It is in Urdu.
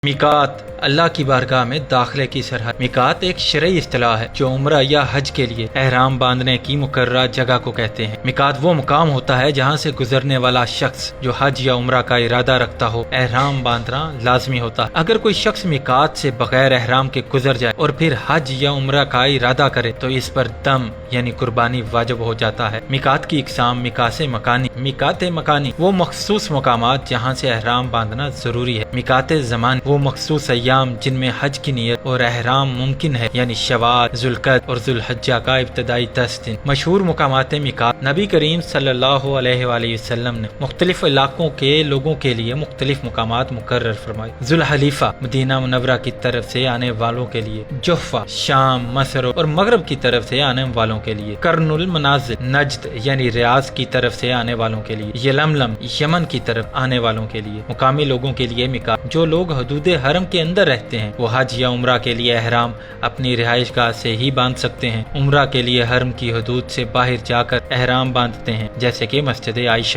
میقات اللہ کی بارگاہ میں داخلے کی سرحد۔ میقات ایک شرعی اصطلاح ہے جو عمرہ یا حج کے لیے احرام باندھنے کی مقررہ جگہ کو کہتے ہیں۔ میقات وہ مقام ہوتا ہے جہاں سے گزرنے والا شخص جو حج یا عمرہ کا ارادہ رکھتا ہو احرام باندھنا لازمی ہوتا ہے۔ اگر کوئی شخص میقات سے بغیر احرام کے گزر جائے اور پھر حج یا عمرہ کا ارادہ کرے تو اس پر دم یعنی قربانی واجب ہو جاتا ہے۔ میقات کی اقسام: میقات مکانی۔ میقات مکانی وہ مخصوص مقامات جہاں سے احرام باندھنا ضروری ہے۔ میقات زمانی وہ مخصوص ایام جن میں حج کی نیت اور احرام ممکن ہے، یعنی شوال، ذوالقعدہ اور ذوالحجہ کا ابتدائی 10 دن۔ مشہور مقامات میقات: نبی کریم صلی اللہ علیہ وآلہ وسلم نے مختلف علاقوں کے لوگوں کے لیے مختلف مقامات مقرر فرمائے۔ ذوالحلیفہ مدینہ منورہ کی طرف سے آنے والوں کے لیے، جحفہ شام، مصر اور مغرب کی طرف سے آنے والوں کے لیے، قرن المنازل نجد یعنی ریاض کی طرف سے آنے والوں کے لیے، یلملم یمن کی طرف آنے والوں کے لیے۔ مقامی لوگوں کے لیے میقات: جو لوگ حدود حرم کے اندر رہتے ہیں وہ حج یا عمرہ کے لیے احرام اپنی رہائش گاہ سے ہی باندھ سکتے ہیں۔ عمرہ کے لیے حرم کی حدود سے باہر جا کر احرام باندھتے ہیں، جیسے کہ مسجد عائشہ۔